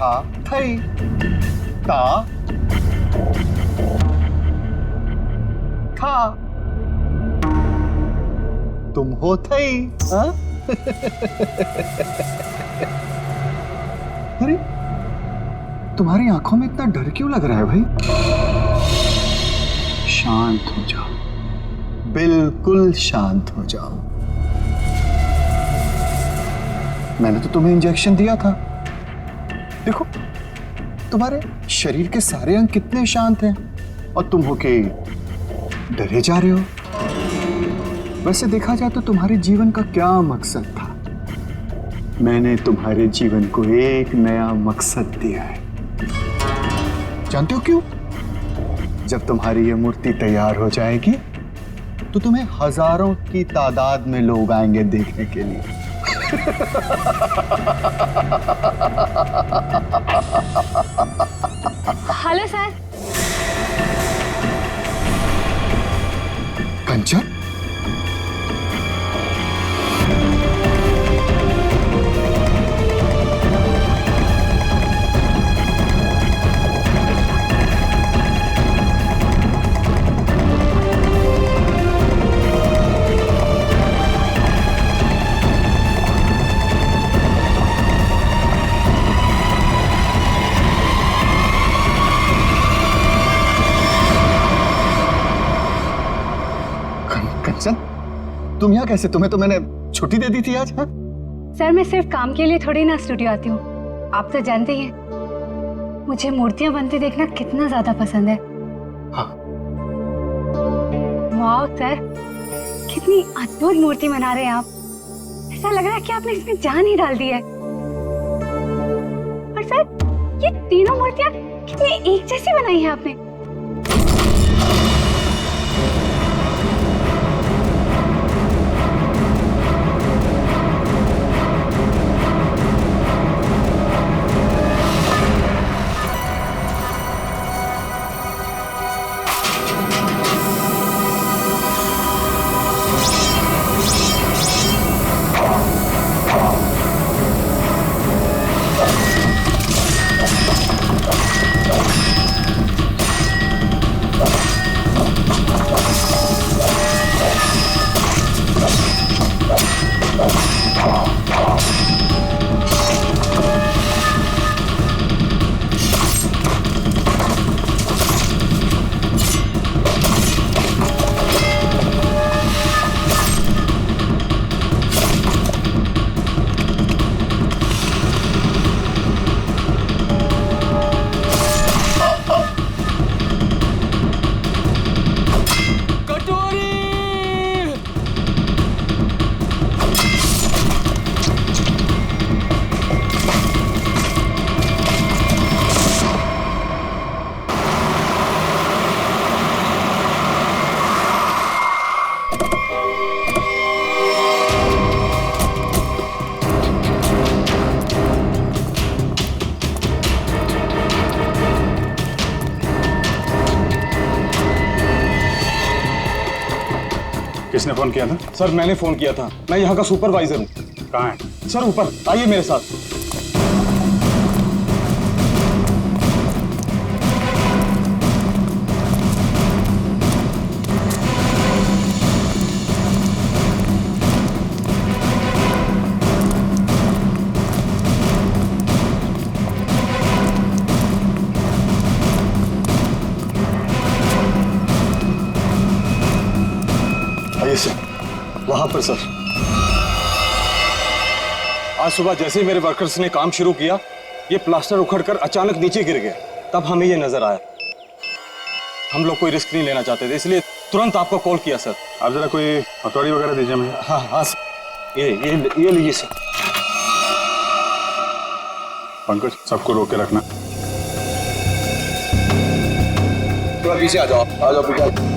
था थई, ता था, तुम हो थई। हाँ? अरे तुम्हारी आंखों में इतना डर क्यों लग रहा है भाई? शांत हो जाओ, बिल्कुल शांत हो जाओ। मैंने तो तुम्हें इंजेक्शन दिया था। देखो तुम्हारे शरीर के सारे अंग कितने शांत हैं और तुम हो के डरे जा रहे हो। वैसे देखा जाए तो तुम्हारे जीवन का क्या मकसद था? मैंने तुम्हारे जीवन को एक नया मकसद दिया है। जानते हो क्यों? जब तुम्हारी ये मूर्ति तैयार हो जाएगी तो तुम्हें हजारों की तादाद में लोग आएंगे देखने के लिए। Hello sir. कंचन, कंचन, तुम यहाँ कैसे? तुम्हें तो मैंने छुट्टी दे दी थी आज। हाँ? सर मैं सिर्फ काम के लिए थोड़ी ना स्टूडियो आती हूँ, आप तो जानते ही हैं मुझे मूर्तियां बनते देखना कितना ज्यादा पसंद है। हाँ। वाह सर, कितनी अद्भुत मूर्ति बना रहे हैं आप। ऐसा लग रहा है कि आपने इसमें जान ही डाल दी है। और सर ये तीनों मूर्तियां कितनी एक जैसी बनाई है आपने। किसने फोन किया था? सर मैंने फोन किया था, मैं यहाँ का सुपरवाइजर हूँ। कहाँ है? सर ऊपर आइए मेरे साथ। आइए सर, वहां पर सर। आज सुबह जैसे ही मेरे वर्कर्स ने काम शुरू किया, ये प्लास्टर उखड़कर अचानक नीचे गिर गया। तब हमें ये नजर आया। हम लोग कोई रिस्क नहीं लेना चाहते थे, इसलिए तुरंत आपको कॉल किया सर। आप जरा कोई हथौड़ी वगैरह दीजिए मुझे। हाँ हाँ सर, ये लीजिए सर। पंकज, सबको रोक के रखना। थोड़ा पीछे आ जाओ, पीछे।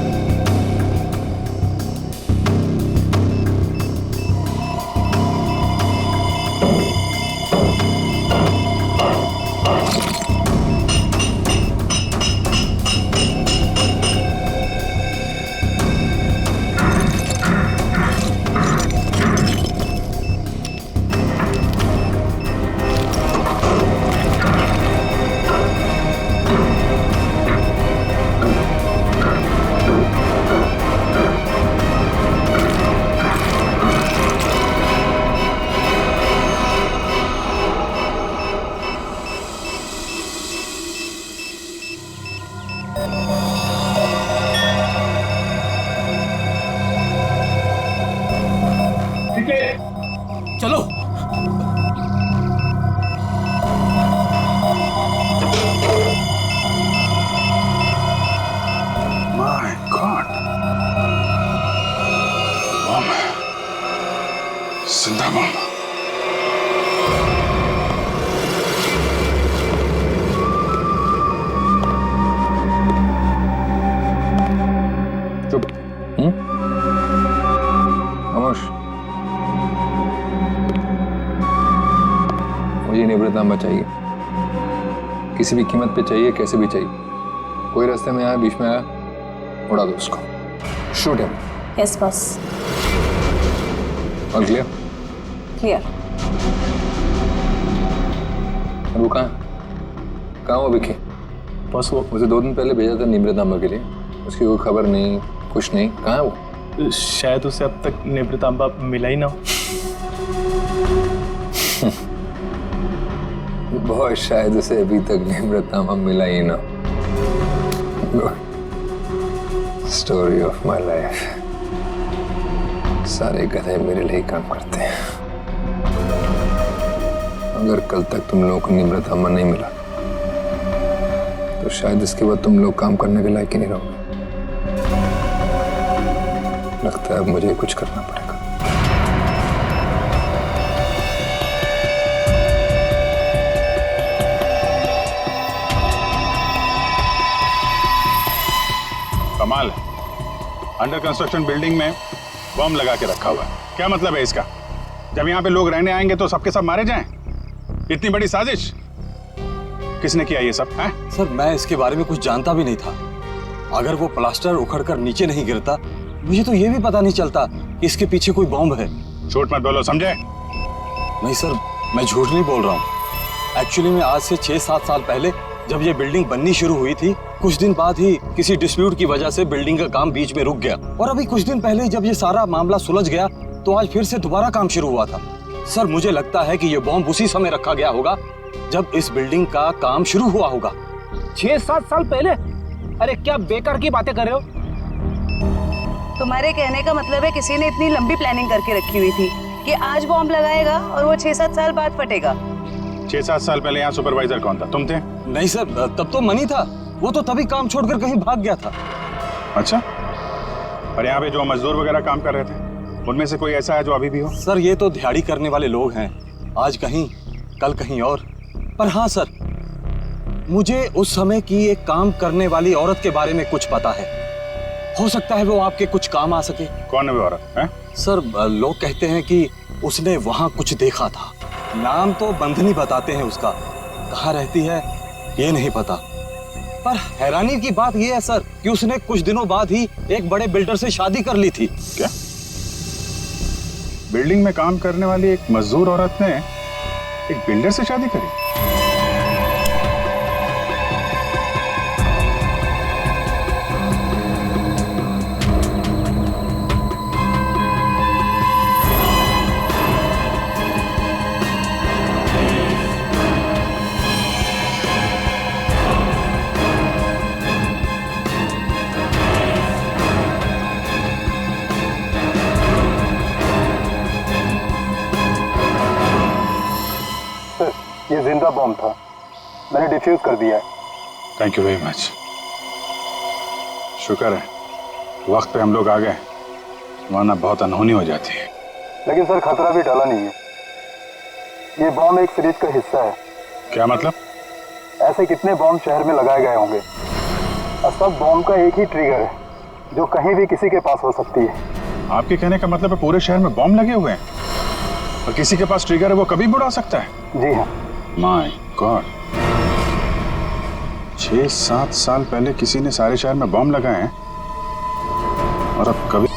जिंदा बम। चुप। खामोश। मुझे निवृत्तनामा चाहिए, किसी भी कीमत पे चाहिए, कैसे भी चाहिए। कोई रास्ते में आया, बीच में आया, उड़ा दो उसको। Shoot him. Yes boss. और क्लियर? क्लियर। और वो कहाँ वो विकी? बस वो मुझे 2 दिन पहले भेजा था निवृत्तनामा के लिए, उसकी कोई खबर नहीं, कुछ नहीं। कहाँ है वो? शायद उसे अब तक निवृत्तांबा मिला ही ना हो। बहुत शायद उसे अभी तक निवृत्तनामा मिला ही ना। Story of my life. सारे गधे मेरे लिए काम करते हैं। अगर कल तक तुम लोगों को निवृत्तनामा नहीं मिला तो शायद इसके बाद तुम लोग काम करने के लायक ही नहीं रहोगे। लगता है अब मुझे कुछ करना पड़ेगा। कमाल है, अंडर कंस्ट्रक्शन बिल्डिंग में बम लगा के रखा हुआ है। क्या मतलब है इसका? जब यहाँ पे लोग रहने आएंगे तो सबके सब मारे जाएं? इतनी बड़ी साजिश किसने किया ये सब है? सर मैं इसके बारे में कुछ जानता भी नहीं था। अगर वो प्लास्टर उखड़कर नीचे नहीं गिरता, मुझे तो ये भी पता नहीं चलता कि इसके पीछे कोई बॉम्ब है। झूठ मत बोलो, समझे? नहीं सर, मैं झूठ नहीं बोल रहा हूँ। एक्चुअली में आज से 6-7 साल पहले जब ये बिल्डिंग बननी शुरू हुई थी, कुछ दिन बाद ही किसी डिस्प्यूट की वजह से बिल्डिंग का काम बीच में रुक गया। और अभी कुछ दिन पहले जब ये सारा मामला सुलझ गया तो आज फिर से दोबारा काम शुरू हुआ था। सर मुझे लगता है कि ये बॉम्ब उसी समय रखा गया होगा जब इस बिल्डिंग का काम शुरू हुआ होगा। 6-7 साल पहले? अरे क्या बेकार की बातें कर रहे हो? तुम्हारे कहने का मतलब है किसी ने इतनी लंबी प्लानिंग करके रखी हुई थी कि आज बॉम्ब लगाएगा और वो 6-7 साल बाद फटेगा। 6-7 साल पहले यहाँ सुपरवाइजर कौन था? तुम थे? नहीं सर, तब तो मनी था। वो तो तभी काम छोड़कर कहीं भाग गया था। अच्छा, और यहाँ पे जो मजदूर वगैरह काम कर रहे थे उनमें से कोई ऐसा है जो अभी भी हो? सर ये तो दिहाड़ी करने वाले लोग हैं, आज कहीं कल कहीं और। पर हाँ सर, मुझे उस समय की एक काम करने वाली औरत के बारे में कुछ पता है। हो सकता है वो आपके कुछ काम आ सके। कौन है वो औरत है? सर लोग कहते हैं कि उसने वहां कुछ देखा था। नाम तो बंधनी बताते हैं उसका, कहाँ रहती है ये नहीं पता। पर हैरानी की बात यह है सर कि उसने कुछ दिनों बाद ही एक बड़े बिल्डर से शादी कर ली थी। क्या बिल्डिंग में काम करने वाली एक मजदूर औरत ने एक बिल्डर से शादी करी? ये जिंदा बॉम्ब था, मैंने डिफ्यूज कर दिया है। Thank you very much. शुक्र है वक्त पे हम लोग आ गए, वरना बहुत अनहोनी हो जाती है। लेकिन सर खतरा भी टला नहीं है। ये बॉम्ब एक सीरीज का हिस्सा है। क्या मतलब? ऐसे कितने बॉम्ब शहर में लगाए गए होंगे और सब बॉम्ब का एक ही ट्रिगर है जो कहीं भी किसी के पास हो सकती है। आपके कहने का मतलब है पूरे शहर में बॉम्ब लगे हुए हैं और किसी के पास ट्रिगर है, वो कभी भी उड़ा सकता है? जी हाँ। माय गॉड, 6-7 साल पहले किसी ने सारे शहर में बॉम्ब लगाए हैं और अब कभी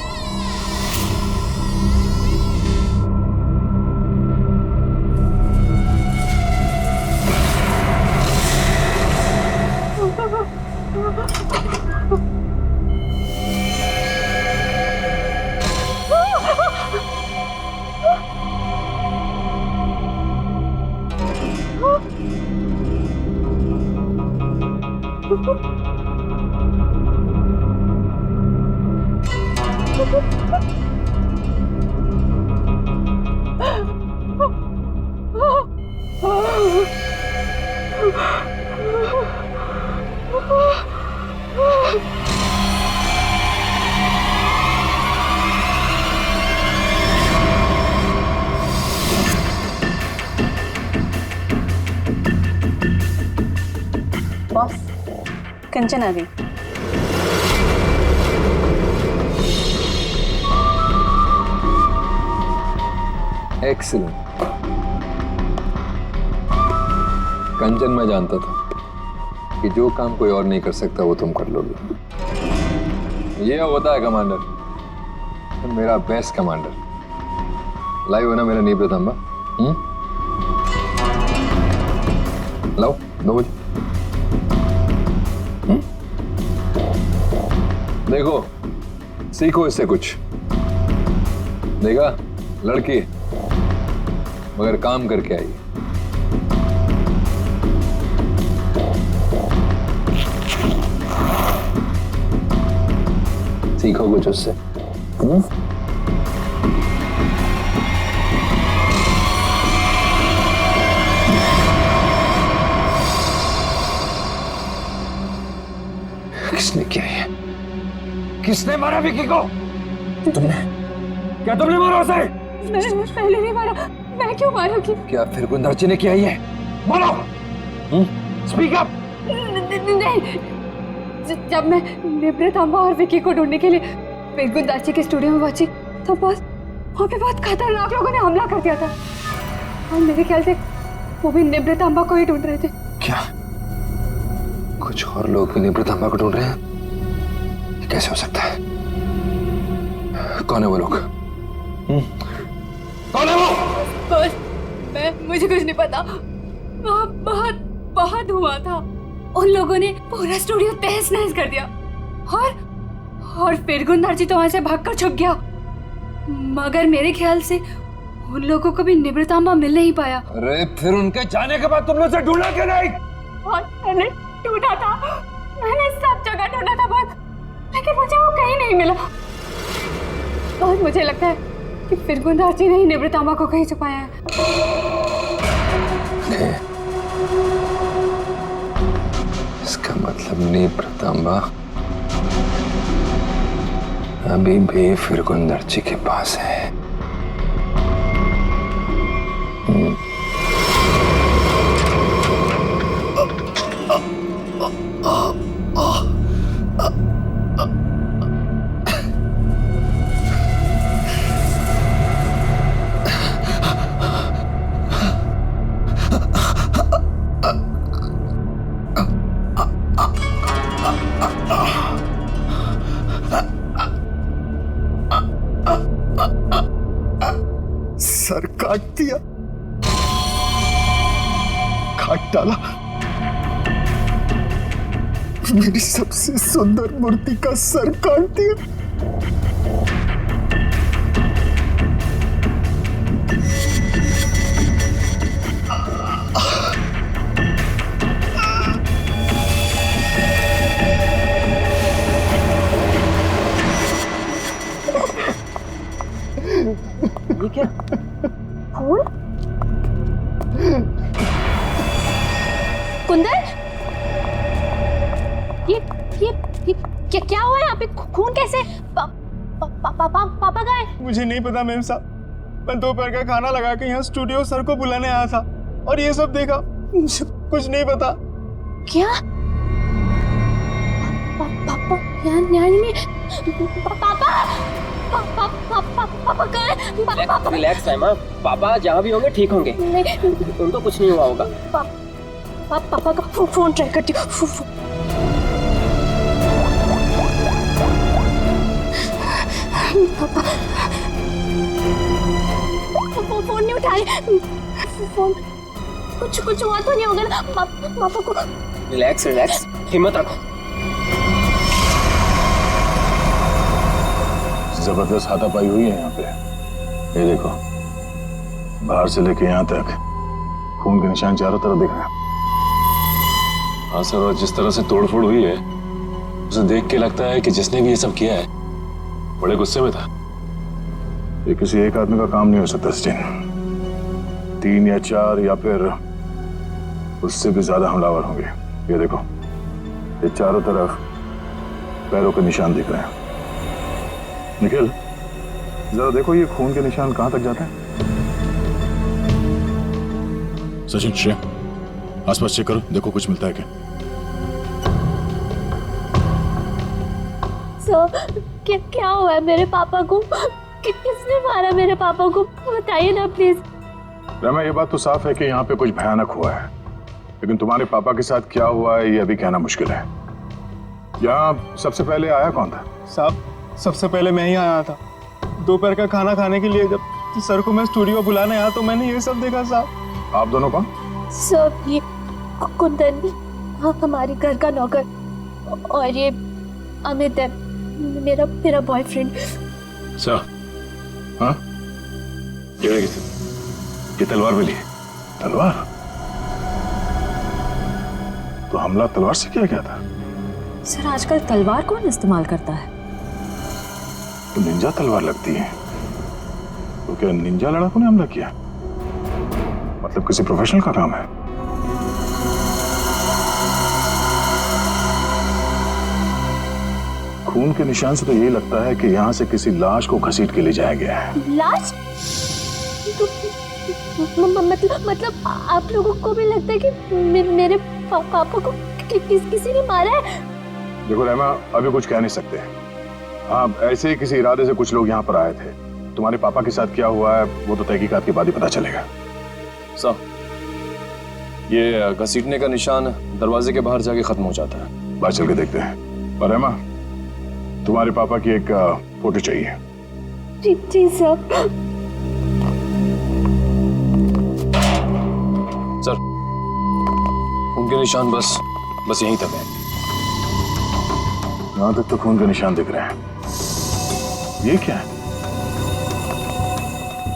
कंचन आ गई। एक्सीलेंट। कंचन, मैं जानता था कि जो काम कोई और नहीं कर सकता वो तुम कर लोगे। ये होता है कमांडर, मेरा बेस्ट कमांडर। लाइव हो ना मेरा नीब रतंबा? लाओ 2 बजे। देखो, सीखो इससे कुछ। देखा, लड़की मगर काम करके आई। सीखो कुछ उससे। किसने किया ये? किसने मारा विकी को? तुमने? क्या तुमने मारा उसे? मैंने पहले नहीं मारा। मैं क्यों मारूंगी? क्या फिर गुंदाची ने किया ये? बोलो। Speak up. नहीं, जब मैं निब्रतांबा और विकी को ढूंढने के लिए फिर गुंदाची के स्टूडियो में पहुंची तो बस वहाँ पे बहुत खतरनाक लोगों ने हमला कर दिया था और मेरे ख्याल से वो भी निब्रतांबा को ही ढूंढ रहे थे। क्या कुछ और लोग भी निब्रतांबा को ढूंढ रहे हैं? ये कैसे हो सकता है? कौन है वो लोग? कौन है वो? बस मुझे कुछ नहीं पता। वहाँ बहुत धुआं था। उन लोगों ने पूरा स्टूडियो तहस नहस कर दिया और फिर गुंदाची तो वहां से भागकर छुप गया। मगर मेरे ख्याल से उन लोगों को भी निब्रतांबा मिल नहीं पाया। अरे फिर उनके जाने के बाद तुमने उसे ढूंढा क्यों नहीं? और मैंने ढूंढा था, मैंने सब जगह ढूंढा था बहुत, लेकिन मुझे वो कहीं नहीं मिला। और मुझे लगता है कि फिर गुंदाची ने ही निब्रतांबा को कहीं छुपाया है। इसका मतलब निब्रतांबा अभी भी फिर गुंदाची के पास है। सर काट दिया, काट डाला मेरी सबसे सुंदर मूर्ति का सर काट दिया। ये क्या? फूल? कुंदन, ये क्या हुआ है? यहाँ पे खून कैसे? पापा गए? मुझे नहीं पता मैम साहब, मैं दोपहर का खाना लगा के यहाँ स्टूडियो सर को बुलाने आया था और ये सब देखा। मुझे कुछ नहीं पता। क्या? पापा न्याय में पापा गए? रिलैक्स है माँ, पापा जहाँ भी होंगे ठीक होंगे। उनको कुछ नहीं हुआ होगा। पापा का फोन ट्राई करती हूँ। पापा फोन नहीं उठाए। फोन कुछ हुआ तो नहीं होगा ना पापा को? रिलैक्स, हिम्मत रखो। जबरदस्त हाथापाई हुई है यहाँ पे। ये देखो, बाहर से लेके यहाँ तक खून के निशान चारों तरफ दिख रहे हैं। हाँ सर, और जिस तरह से तोड़फोड़ हुई है उसे देख के लगता है कि जिसने भी ये सब किया है बड़े गुस्से में था। ये किसी एक आदमी का काम नहीं हो सकता सचिन, 3 या 4 या फिर उससे भी ज्यादा हमलावर होंगे। ये देखो, ये चारों तरफ पैरों के निशान दिख रहे हैं। निखिल, जरा देखो ये खून के निशान कहां तक जाते हैं। सचिन, श्रेया, आसपास चेक करो, देखो कुछ मिलता है क्या। सर क्या हुआ है मेरे पापा को? किसने मारा मेरे पापा को? बताइए ना प्लीज। रमा, ये बात तो साफ है कि यहाँ पे कुछ भयानक हुआ है, लेकिन तुम्हारे पापा के साथ क्या हुआ है ये अभी कहना मुश्किल है। यहाँ सबसे पहले आया कौन था? साहब, सबसे पहले मैं ही आया था। दोपहर का खाना खाने के लिए जब सर को मैं स्टूडियो बुलाने आया तो मैंने ये सब देखा। साहब, आप दोनों कौन? सर ये कुंदन, हाँ हमारी घर का नौकर, और ये अमित है मेरा बॉयफ्रेंड। सर, हाँ, ये तलवार मिली है। तलवार? तो हमला तलवार से किया गया था? सर आजकल तलवार कौन इस्तेमाल करता है? तो निंजा तलवार लगती है। तो क्या निंजा लड़ाकों ने हमला किया? मतलब किसी प्रोफेशनल का काम है? खून के निशान से तो यही लगता है कि यहाँ से किसी लाश को घसीट के ले जाया गया है। लाश? मतलब आप लोगों को भी लगता है कि मेरे पापा को किसी ने मारा है? देखो रहमा, अभी कुछ कह नहीं सकते। हाँ, ऐसे ही किसी इरादे से कुछ लोग यहाँ पर आए थे। तुम्हारे पापा के साथ क्या हुआ है वो तो तहकीकात के बाद ही पता चलेगा। साहब, ये घसीटने का निशान दरवाजे के बाहर जाके खत्म हो जाता है। बाहर चल के देखते हैं। और रहमा, तुम्हारे पापा की एक फोटो चाहिए। जी सर। सर, उनके निशान बस यहीं तक है। यहाँ तक तो खून के निशान दिख रहे हैं। ये क्या है?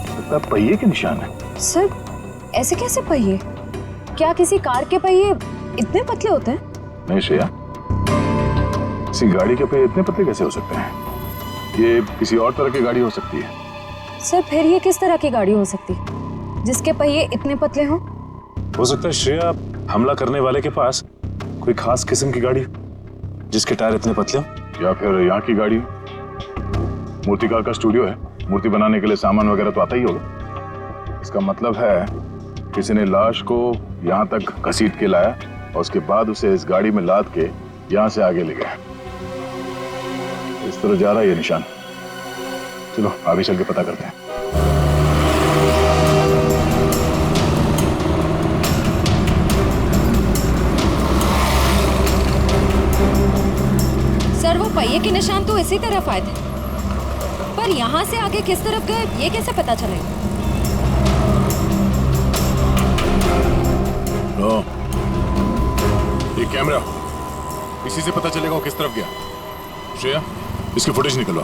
लगता है पहिए के निशान है। सर ऐसे कैसे पहिए? क्या किसी कार के पहिए इतने पतले होते हैं? नहीं श्रेया, किसी गाड़ी के पहिए इतने पतले कैसे हो सकते हैं? ये किसी और तरह की गाड़ी हो सकती है। सर फिर ये किस तरह की गाड़ी हो सकती है जिसके पहिए इतने पतले हों? हो सकता है श्रेया, हमला करने वाले के पास कोई खास किस्म की गाड़ी जिसके टायर इतने पतले हो। या फिर यहाँ की गाड़ी। मूर्तिकार का स्टूडियो है, मूर्ति बनाने के लिए सामान वगैरह तो आता ही होगा। इसका मतलब है किसी ने लाश को यहाँ तक घसीट के लाया और उसके बाद उसे इस गाड़ी में लाद के यहाँ से आगे ले गया। इस तरह जा रहा है ये निशान। चलो आगे चल के पता करते हैं। सर वो पहिए के निशान तो इसी तरफ आए थे, पर यहाँ से आगे किस तरफ गए ये कैसे पता चलेगा? ये कैमरा, इसी से पता चलेगा वो किस तरफ गया। श्रेया, इसकी फुटेज निकलवा।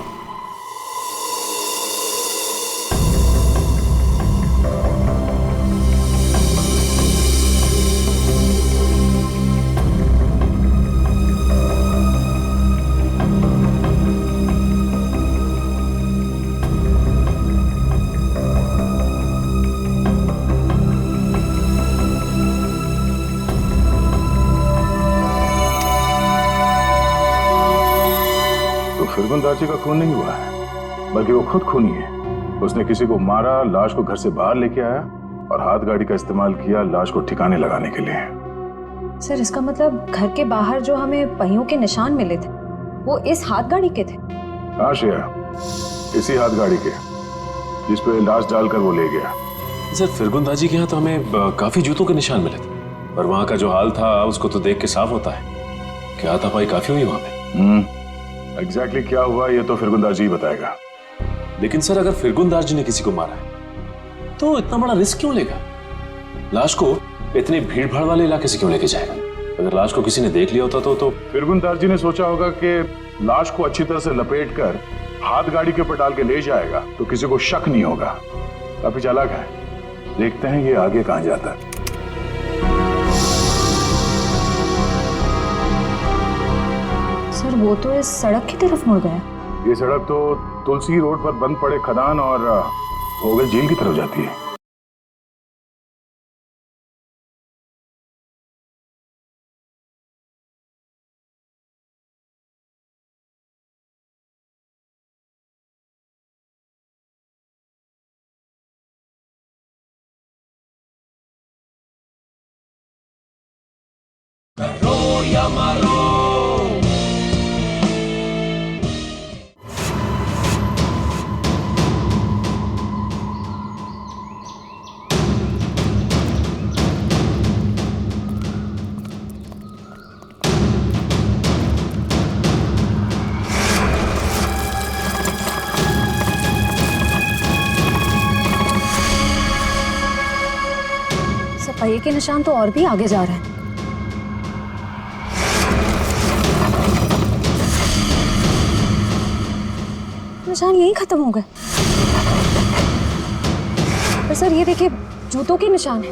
फिरगुंदाजी का खून नहीं हुआ है, बल्कि वो खुद खूनी है। उसने किसी को मारा, लाश को घर से बाहर लेके आया और हाथ गाड़ी का इस्तेमाल किया लाश को ठिकाने लगाने के लिए। सर इसका मतलब घर के बाहर जो हमें पहियों के निशान मिले थे वो इस हाथ गाड़ी के थे? हाँ श्रेया, इसी हाथ गाड़ी के जिस पे लाश डालकर वो ले गया। सर फिरगुंदाजी के यहाँ तो हमें काफी जूतों के निशान मिले थे, पर वहाँ का जो हाल था उसको तो देख के साफ होता है कि हाथापाई काफी हुई वहाँ पे। एग्जैक्टली क्या हुआ ये तो फिरगुंदार जी बताएगा। लेकिन सर अगर फिरगुंदार जी ने किसी को मारा है तो इतना बड़ा रिस्क क्यों लेगा? लाश को इतने भीड़ भाड़ वाले इलाके से क्यों लेके जाएगा? अगर लाश को किसी ने देख लिया होता तो फिरगुंदार जी ने सोचा होगा कि लाश को अच्छी तरह से लपेट कर हाथ गाड़ी के ऊपर डाल के ले जाएगा तो किसी को शक नहीं होगा। काफी चालाक है। देखते हैं ये आगे कहां जाता है। सर वो तो इस सड़क की तरफ मुड़ गया। ये सड़क तो तुलसी रोड पर बंद पड़े खदान और भोगल झील की तरफ जाती है। पहिए के निशान तो और भी आगे जा रहे हैं। निशान यहीं खत्म हो गए। पर सर ये देखिए, जूतों के निशान है।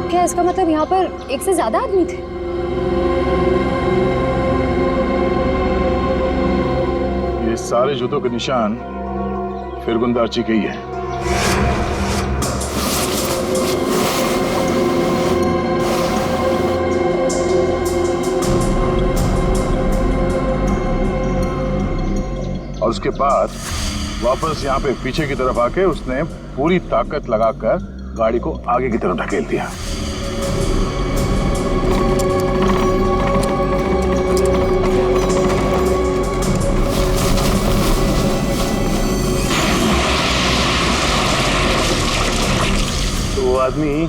क्या इसका मतलब यहाँ पर एक से ज्यादा आदमी थे? ये सारे जूतों के निशान फिरगुंदारची के ही है। और उसके बाद वापस यहाँ पे पीछे की तरफ आके उसने पूरी ताकत लगाकर गाड़ी को आगे की तरफ ढकेल दिया। तो वो आदमी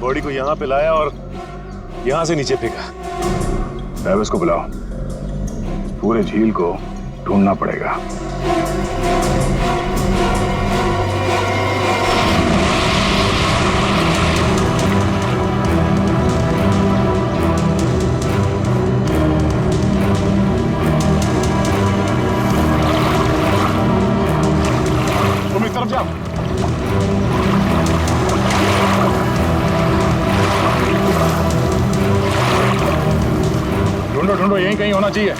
बॉडी को यहाँ पे लाया और यहाँ से नीचे फेंका। ट्रैविस को बुलाओ, पूरे झील को ढूंढना पड़ेगा। तुम इस तरफ जाओ। ढूंढो ढूंढो, यहीं कहीं होना चाहिए।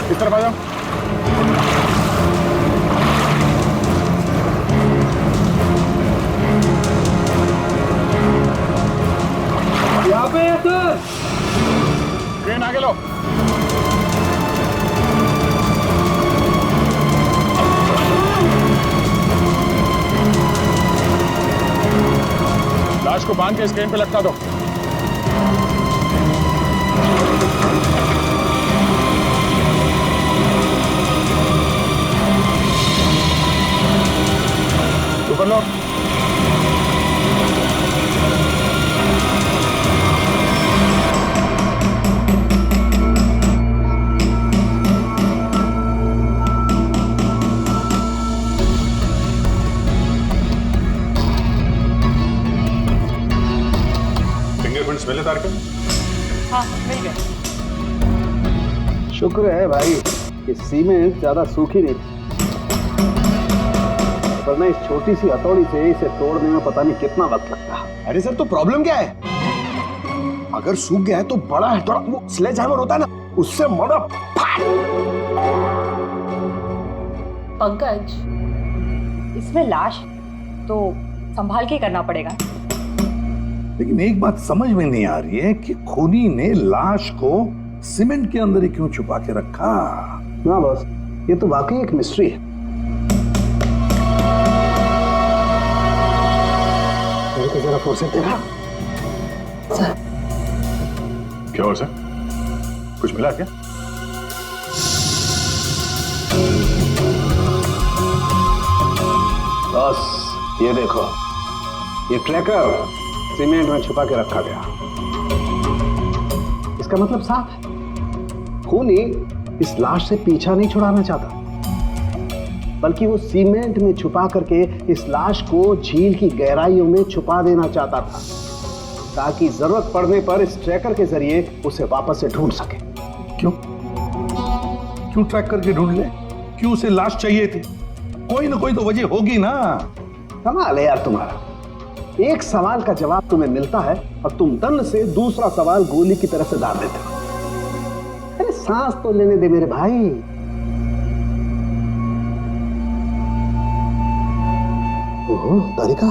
इस तरफ आ जाओ। यहाँ पे है सर। ट्रेन आगे लो। लाश को बांध के स्क्रीन पे लटका दो। ऊपर लो। फिंगरप्रिंट्स मिले तार के? हाँ मिल गए। शुक्र है भाई कि सीमेंट ज्यादा सूखी नहीं थी, वरना इस छोटी सी हथौड़ी से इसे तोड़ने में पता नहीं कितना वक्त लगता। अरे सर, तो प्रॉब्लम क्या है? अगर सूख गया है तो बड़ा हथौड़ा, वो स्लेज हैमर होता है ना, उससे मोड़ा पंकज, इसमें लाश तो संभाल के करना पड़ेगा। लेकिन एक बात समझ में नहीं आ रही है कि खूनी ने लाश को सीमेंट के अंदर ही क्यों छुपा के रखा? ना बॉस, ये तो वाकई एक मिस्ट्री है। जरा फोर्स तेरा सर। क्या हो सर? कुछ मिला क्या? बस ये देखो, ये ट्रैकर सीमेंट में छुपा के रखा गया। इसका मतलब साफ है, खूनी इस लाश से पीछा नहीं छुड़ाना चाहता, बल्कि वो सीमेंट में छुपा करके इस लाश को झील की गहराइयों में छुपा देना चाहता था, ताकि जरूरत पड़ने पर इस ट्रैकर के जरिए उसे वापस से ढूंढ सके। क्यों क्यों ट्रैक करके ढूंढ ले? क्यों उसे लाश चाहिए थी? कोई ना कोई तो वजह होगी ना। कमाल है यार तुम्हारा, एक सवाल का जवाब तुम्हें मिलता है और तुम दंड से दूसरा सवाल गोली की तरह से दाग देते हो। अरे सांस तो लेने दे मेरे भाई। ओहो तारिका,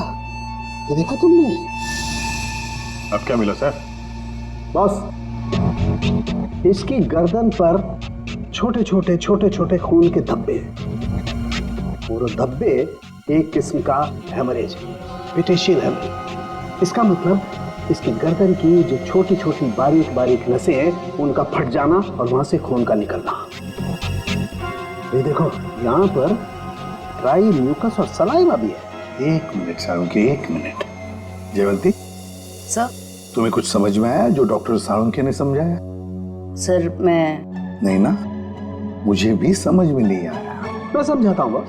ये देखा तुमने? अब क्या मिला सर? बॉस, इसकी गर्दन पर छोटे छोटे खून के धब्बे हैं। और धब्बे एक किस्म का हेमरेज, पेटेशियल हेमरेज। इसका मतलब इसकी गर्दन की जो छोटी छोटी बारीक नसें हैं, उनका फट जाना और वहां से खून का निकलना। ये देखो, यहाँ पर ड्राई म्यूकस और सलाइवा भी है। एक मिनट साळुंखे, एक मिनट। जयवंती सर। तुम्हें कुछ समझ में आया जो डॉक्टर साळुंखे ने समझाया? सर मैं नहीं ना, मुझे भी समझ में नहीं आया। मैं समझाता हूँ बॉस।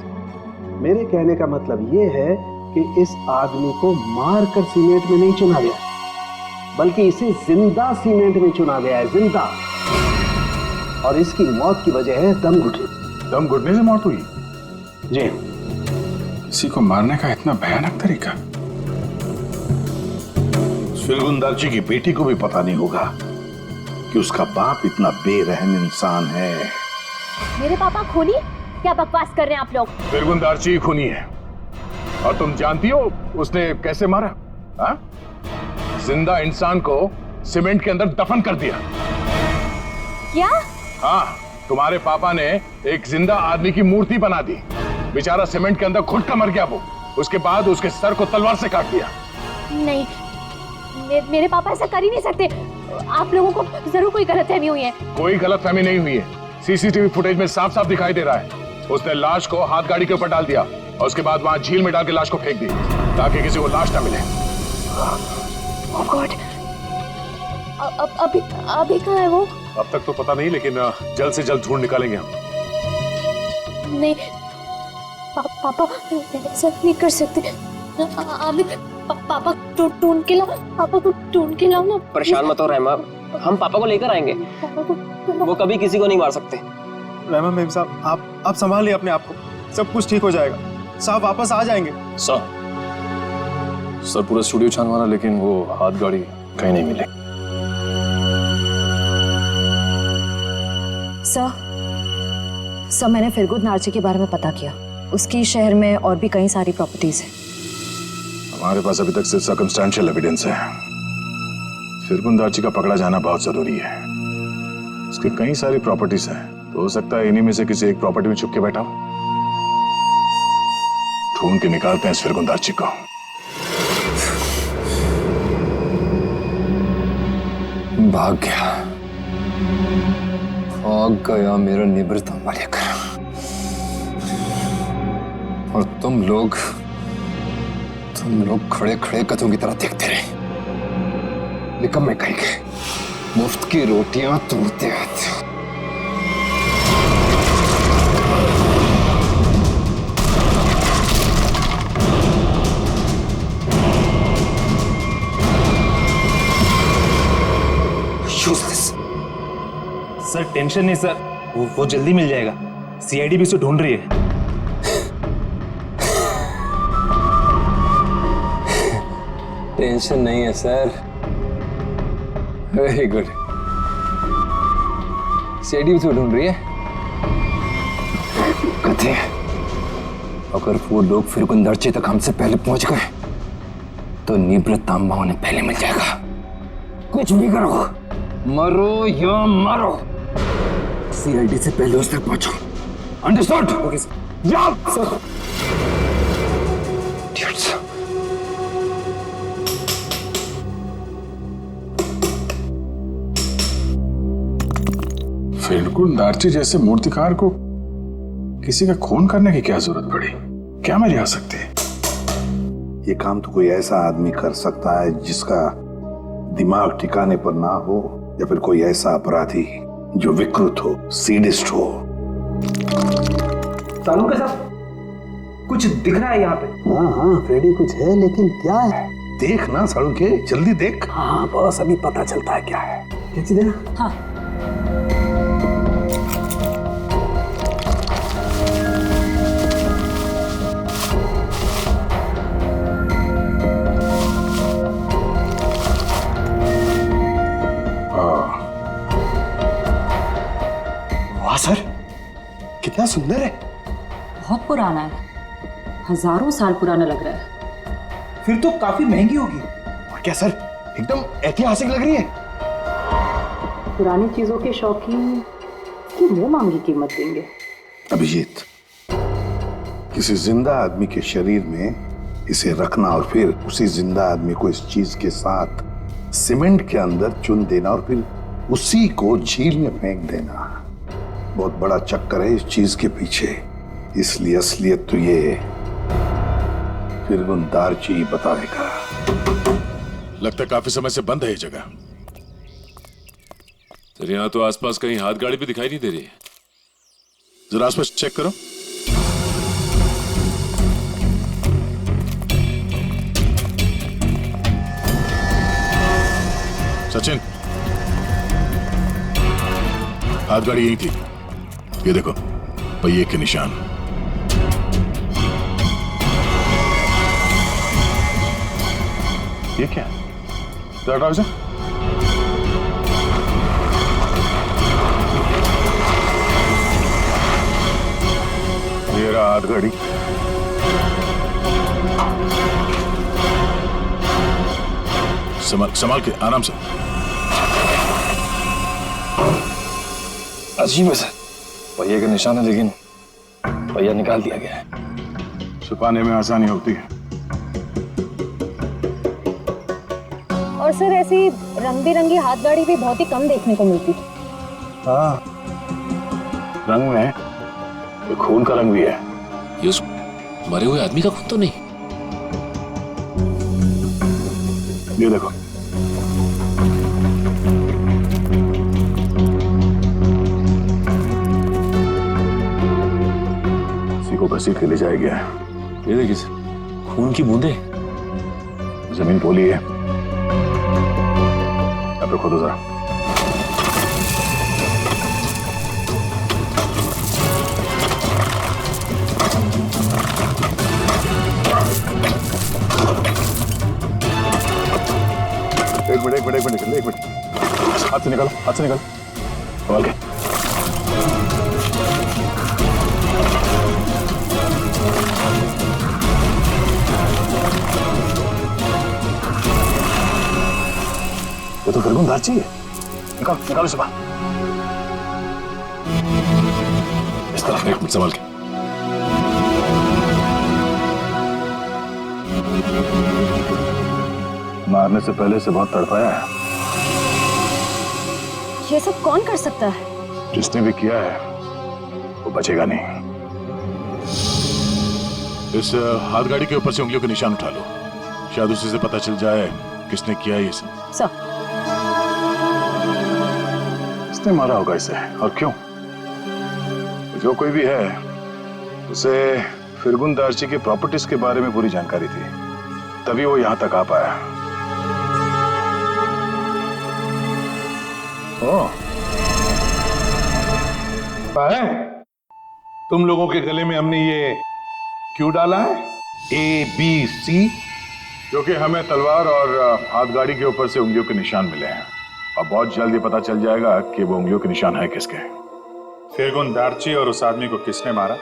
मेरे कहने का मतलब ये है कि इस आदमी को मारकर सीमेंट में नहीं चुना गया, बल्कि इसे जिंदा सीमेंट में चुना गया है, जिंदा। और इसकी मौत की वजह है दम घुटने। दम घुटने से मौत हुई? जी। किसी को मारने का इतना भयानक तरीका? फिरगुंदारची की बेटी को भी पता नहीं होगा कि उसका बाप इतना बेरहम इंसान है। मेरे पापा खूनी? क्या बकवास कर रहे हैं आप लोग? फिरगुंदारची खूनी है, और तुम जानती हो उसने कैसे मारा? हा? जिंदा इंसान को सीमेंट के अंदर दफन कर दिया। क्या? हाँ, तुम्हारे पापा ने एक जिंदा आदमी की मूर्ति बना दी। बेचारा सीमेंट के अंदर घुट कर मर गया वो। उसके बाद उसके सर को तलवार से काट दिया। नहीं, मेरे पापा ऐसा कर ही नहीं सकते। आप लोगों को जरूर कोई गलतफहमी हुई है। कोई गलतफहमी नहीं हुई है। सीसीटीवी फुटेज में साफ साफ दिखाई दे रहा है। उसने लाश को हाथ गाड़ी के ऊपर डाल दिया और उसके बाद वहां झील में डाल के लाश को फेंक दी ताकि किसी को लाश ना मिले। Oh God! अभी कहाँ है वो? अब तक तो पता नहीं, लेकिन जल्द से जल्द ढूंढ निकालेंगे हम। नहीं, पापा ऐसा नहीं कर सकते। अभी पापा ढूंढ के लाओ, पापा को ढूंढ के लाओ ना। परेशान मत हो रहमा, हम पापा को लेकर आएंगे। वो कभी किसी को नहीं मार सकते। रहमा मेम साहब, आप संभालिए अपने आप को, सब कुछ ठीक हो जाएगा। साहब वापस आ जाएंगे। सर पूरा स्टूडियो छान मारा, लेकिन वो हाथ गाड़ी कहीं नहीं मिले। सर मैंने फिरगुंदारची के बारे में पता किया। उसकी शहर में और भी कई सारी प्रॉपर्टीज हैं। हमारे पास अभी तक सिर्फ सर्कमस्टेंशियल एविडेंस है। फिरगुंदारची का पकड़ा जाना बहुत जरूरी है। उसके कई सारी प्रॉपर्टीज हैं, तो हो सकता है इन्हीं में से किसी एक प्रॉपर्टी में छुप के बैठा हो। ढूंढ के निकालते हैं इस फिरगुंदारची को। भाग गया मेरा निवृत्त लेकर। और तुम लोग खड़े खड़े कथों की तरह देखते रहे। निकम्मे कहेंगे, मुफ्त की रोटियां तोड़ते रहते हो। सर टेंशन नहीं सर, वो जल्दी मिल जाएगा। सीआईडी भी उसे ढूंढ रही है। टेंशन नहीं है सर। Very good. सीआईडी भी तो ढूंढ रही है। कहते हैं अगर वो लोग फिरगुंदारची तक हमसे पहले पहुंच गए तो निवृत्त तांबा उन्हें पहले मिल जाएगा। कुछ भी करो, मरो या मरो, सीआईडी से पहले उस तक पहुंचो। अंडरस्टूड? Okay sir. जाओ सर। फिरगुंदारची जैसे मूर्तिकार को किसी का खून करने की क्या जरूरत पड़ी? क्या मजा आ सकती है? ये काम तो कोई ऐसा आदमी कर सकता है जिसका दिमाग ठिकाने पर ना हो, या फिर कोई ऐसा अपराधी जो विकृत हो, सीडिस्ट हो। सालू साहब, कुछ दिख रहा है यहाँ पे? हाँ फ्रेडी, कुछ है, लेकिन क्या है? देख ना सालू के, जल्दी देख। हाँ बस अभी पता चलता है क्या है। क्या चीज है? हाँ सर कितना सुंदर है। बहुत पुराना है, हजारों साल पुराना लग रहा है। फिर तो काफी महंगी होगी। और क्या सर, एकदम ऐतिहासिक लग रही है। पुरानी चीजों के शौकीन की मुंह मांगी कीमत देंगे। अभिजीत, किसी जिंदा आदमी के शरीर में इसे रखना और फिर उसी जिंदा आदमी को इस चीज के साथ सीमेंट के अंदर चुन देना और फिर उसी को झील में फेंक देना, बहुत बड़ा चक्कर है इस चीज के पीछे। इसलिए असलियत तो ये फिरगुंदारची बताएगा। लगता है काफी समय से बंद है ये जगह। तेरे यहाँ तो आसपास कहीं हाथ गाड़ी भी दिखाई नहीं दे रही है। जरा आसपास चेक करो। सचिन, हाथ गाड़ी यही थी, ये देखो पहिए के निशान। ये क्या है? जरा इसे। ये रहा हाथ गाड़ी। संभाल के, आराम से। अजीब है सर, पहिए के निशान है लेकिन पहिया निकाल दिया गया है। छुपाने में आसानी होती है। और सर ऐसी रंग बिरंगी हाथ गाड़ी भी बहुत ही कम देखने को मिलती थी। हाँ, रंग में ये खून का रंग भी है। ये उस मरे हुए आदमी का खून तो नहीं? ये देखो, इसी को घसीट के ले जाया गया है। ये देखिए सर, खून की बूंदे। जमीन पोली है, यहाँ पे खोदो जरा। एक मिनट, हाथ से निकालो, संभाल के। ये तो फिरगुन दार्ची है। निकालो से बाहर। इस तरफ, एक मिनट, संभाल के। मारने से पहले से बहुत तड़पाया है। ये सब कौन कर सकता है? जिसने भी किया है वो बचेगा नहीं। इस हाथ गाड़ी के ऊपर से उंगलियों के निशान उठा लो, शायद उसी से पता चल जाए किसने किया ये सब। सर, किसने मारा होगा इसे और क्यों? जो कोई भी है, उसे फिरगुन दार्ची की प्रॉपर्टीज के बारे में पूरी जानकारी थी, तभी वो यहां तक आ पाया। है तुम लोगों के गले में हमने ये क्यों डाला है? ABC, क्योंकि हमें तलवार और हाथ गाड़ी के ऊपर से उंगलियों के निशान मिले हैं और बहुत जल्द ये पता चल जाएगा कि वो उंगलियों के निशान है किसके। फिरगुन दार्ची और उस आदमी को किसने मारा,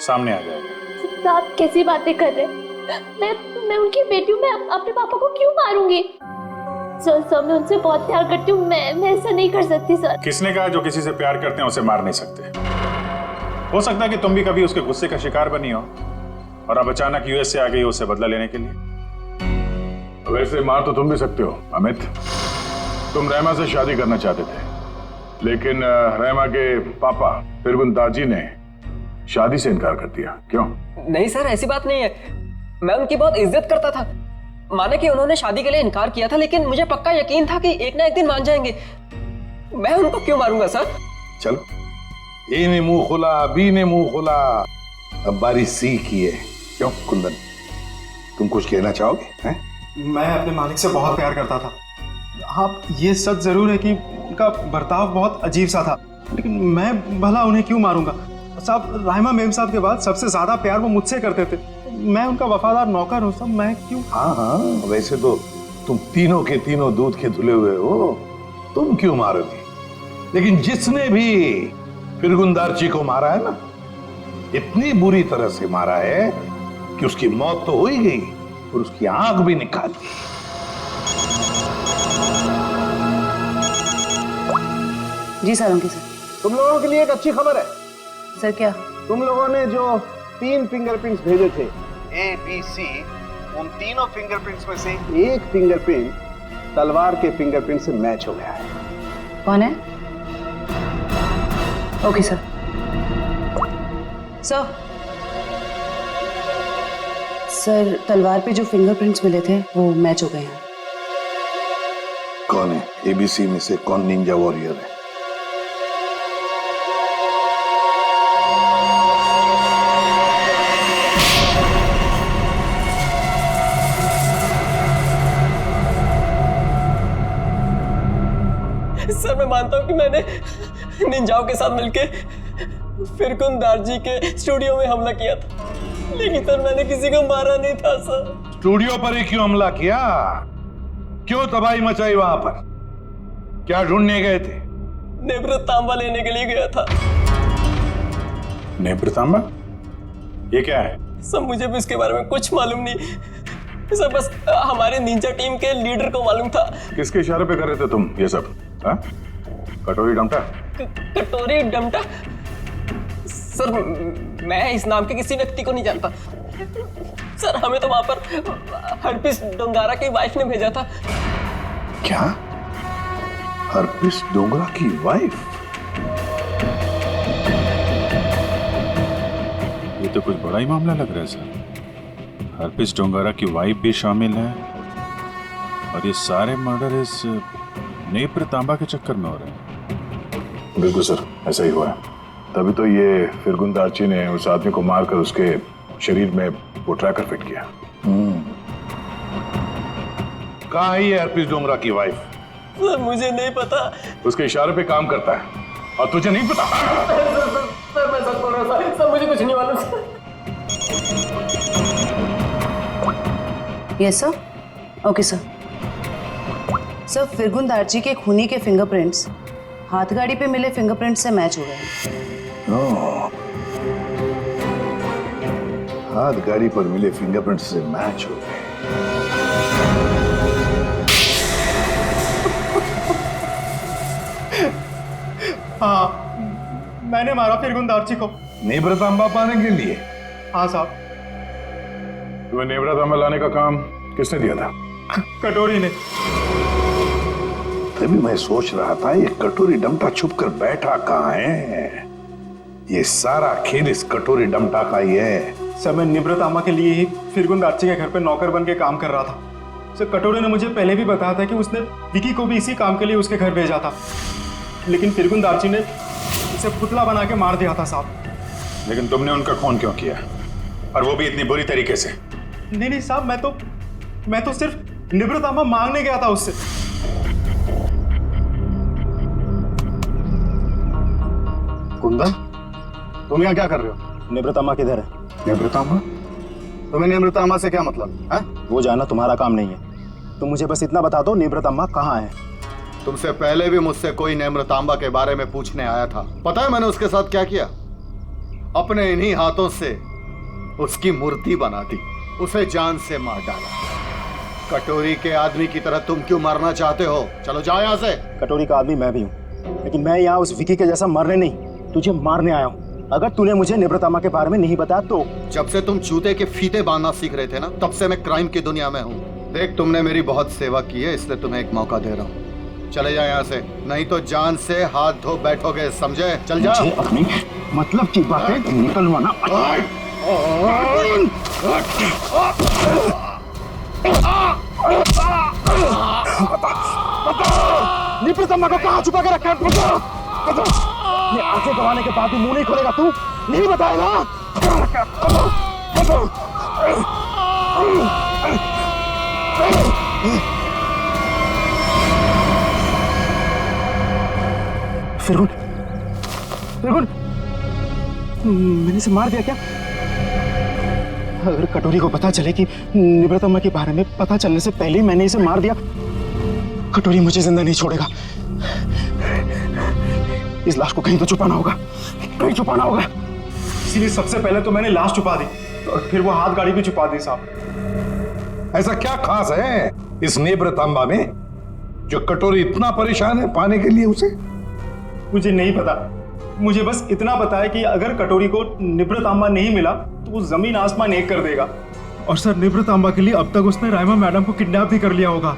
सामने आ जाएगा। आप कैसी बातें कर रहे हैं? मैं उनकी बेटी हूँ, मैं अपने पापा को क्यों मारूंगी? सर मैं उनसे बहुत प्यार करती हूँ, मैं ऐसा नहीं कर सकती सर। किसने कहा जो किसी से प्यार करते हैं उसे मार नहीं सकते? हो सकता है कि तुम भी कभी उसके गुस्से का शिकार बनी हो और अब अचानक यूएस से आ गई हो उसे बदला लेने के लिए। वैसे मार तो तुम भी सकते हो अमित। तुम रहमा से शादी करना चाहते थे, लेकिन रहमा के पापा फिरगुन दार्जी ने शादी से इनकार कर दिया। क्यों? नहीं सर, ऐसी बात नहीं है। मैं उनकी बहुत इज्जत करता था। माने कि उन्होंने शादी के लिए इनकार किया था, लेकिन मुझे पक्का यकीन था कि एक ना एक दिन मान जाएंगे। मैं उनको क्यों मारूंगा सर? चलो, ए ने मुंह खोला, बी ने मुंह खोला, अब बारी सी की है। क्यों कुंदन, तुम कुछ कहना चाहोगे? हैं? मैं अपने मालिक से बहुत प्यार करता था। हाँ, ये सच जरूर है कि उनका बर्ताव बहुत अजीब सा था, लेकिन मैं भला उन्हें क्यों मारूंगा? साहब, राहिमा मेम साहब के बाद सबसे ज्यादा प्यार वो मुझसे करते थे। मैं उनका वफादार नौकर हूँ साहब, मैं क्यों? हाँ, वैसे तो तुम तीनों के तीनों दूध के धुले हुए हो, तुम क्यों मारोगे? लेकिन जिसने भी फिरगुन दार्ची को मारा है ना, इतनी बुरी तरह से मारा है कि उसकी मौत तो हो ही गई और उसकी आंख भी निकाल दी। जी सर, उनकी सर। तुम लोगों के लिए एक अच्छी खबर है। सर क्या? तुम लोगों ने जो 3 फिंगरप्रिंट्स भेजे थे, ABC, उन तीनों फिंगरप्रिंट्स में से एक फिंगरप्रिंट तलवार के फिंगरप्रिंट से मैच हो गया है। कौन है? Okay sir. सर, तलवार पे जो फिंगरप्रिंट्स मिले थे वो मैच हो गए हैं। कौन है? ABC में से कौन निंजा वॉरियर है? सर मैं मानता हूँ कि मैंने निंजाओं के साथ मिलके फिरकुन दार्जी के स्टूडियो में हमला किया था, लेकिन सर मैंने किसी को मारा नहीं था सर। स्टूडियो पर ही क्यों हमला किया? क्यों तबाही मचाई वहां पर? क्या ढूंढने गए थे? नेब्र तांबा लेने के लिए गया था। नेब्र तांबा? ये क्या है? सब मुझे भी इसके बारे में कुछ मालूम नहीं सर, बस हमारे निंजा टीम के लीडर को मालूम था। किसके इशारे पे कर रहे थे तुम ये सब? हाँ? कटोरी डमटा? कटोरी डमटा? सर मैं इस नाम के किसी व्यक्ति को नहीं जानता सर। हमें तो वहां पर हरपिस डोंगारा की वाइफ ने भेजा था। क्या? हरपिस डोंगरा की वाइफ? ये तो कुछ बड़ा ही मामला लग रहा है सर। हरपिस डोंगारा की वाइफ भी शामिल है और ये सारे मर्डर इस नेप्र तांबा के चक्कर में हो रहे हैं। बिल्कुल सर, ऐसा ही हुआ है। तभी तो ये फिरगुन दार्ची ने उस आदमी को मारकर उसके शरीर में वो ट्रैकर फिट किया। कहाँ है ये हरपिस डोंगरा की वाइफ? सर मुझे नहीं पता। उसके इशारे पे काम करता है और तुझे नहीं पता? सर मैं सच बोल रहा हूँ सर, मुझे कुछ नहीं मालूम sir. Yes sir. Okay sir. Sir फिरगुन दार्जी के खूनी के फिंगरप्रिंट्स हाथगाड़ी पे मिले फिंगरप्रिंट से मैच हो गए। हाथ गाड़ी पर मिले फिंगरप्रिंट से मैच हो गए। हाँ, मैंने मारा फिरगुन दार्ची को। नेब्र तांबा पाने के लिए? हाँ साहब। तुम्हें नेब्रा तांबा लाने का काम किसने दिया था? कटोरी ने। तभी मैं सोच रहा था ये कटोरी डमटा छुप कर बैठा कहाँ है? ये सारा खेल इस कटोरी डमटा का ही है। सर मैं निब्रतामा के लिए ही फिरगुन दार्ची के घर पे नौकर बन के काम कर रहा था। सर कटोरी ने मुझे पहले भी बताया था कि उसने विकी को भी इसी काम के लिए उसके घर भेजा था, लेकिन फिरगुन दार्ची ने उसे पुतला बना के मार दिया था साहब। लेकिन तुमने उनका खून क्यों किया, और वो भी इतनी बुरी तरीके से? नहीं साहब, मैं तो सिर्फ निब्रतामा मांगने गया था उससे। कुंदन, तुम यहाँ क्या कर रहे हो? निब्रतामा किधर है? निब्रतामा? तुम्हें निब्रतामा से क्या मतलब है? वो जानना तुम्हारा काम नहीं है। तुम मुझे बस इतना बता दो, निब्रतामा कहाँ है? तुमसे पहले भी मुझसे कोई नेम्रतांबा के बारे में पूछने आया था। पता है मैंने उसके साथ क्या किया? अपने इन्हीं हाथों से उसकी मूर्ति बना दी, उसे जान से मार डाला। कटोरी के आदमी की तरह तुम क्यों मरना चाहते हो? चलो जाओ यहाँ से। कटोरी का आदमी मैं भी हूँ, लेकिन मैं यहाँ उस विकी के जैसा मरने नहीं, तुझे मारने आया हूँ। अगर तूने मुझे निब्रतामा के बारे में नहीं बताया तो। जब से तुम जूते के फीते बांधना सीख रहे थे ना, तब से मैं क्राइम की दुनिया में हूँ। देख, तुमने मेरी बहुत सेवा की है, इसलिए तुम्हें एक मौका दे रहा हूँ। चले जाओ यहाँ से, नहीं तो जान से हाथ धो बैठोगे, समझे? चल जा। अपनी मतलब की बातें निकलवाना। निब्रतामा को कहाँ छुपा के रखा है? ये आंखें गंवाने के बाद भी मुंह नहीं खोलेगा तू? नहीं बताएगा? फिरगुन, मैंने इसे मार दिया क्या? अगर कटोरी को पता चले कि निब्रतामा के बारे में पता चलने से पहले ही मैंने इसे मार दिया, कटोरी मुझे जिंदा नहीं छोड़ेगा। इस लाश को कहीं तो छुपाना होगा, कहीं छुपाना होगा। इसीलिए सबसे पहले तो मैंने लाश छुपा दी और फिर वो हाथ गाड़ी भी छुपा दी साहब। ऐसा क्या खास है इस नेब्रतांबा में जो कटोरी इतना परेशान है पाने के लिए उसे? मुझे नहीं पता, मुझे बस इतना पता है कि अगर कटोरी को निब्रतांबा नहीं मिला तो वो जमीन आसमान एक कर देगा। और सर निब्रतांबा के लिए अब तक उसने राइमा मैडम को किडनैप भी कर लिया होगा।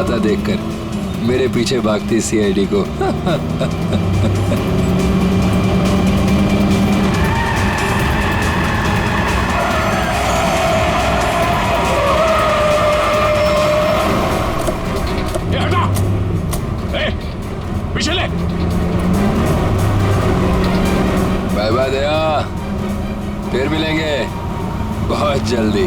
आता देखकर मेरे पीछे भागती सीआईडी को। पीछे ले। बाय बाय दया, फिर मिलेंगे बहुत जल्दी।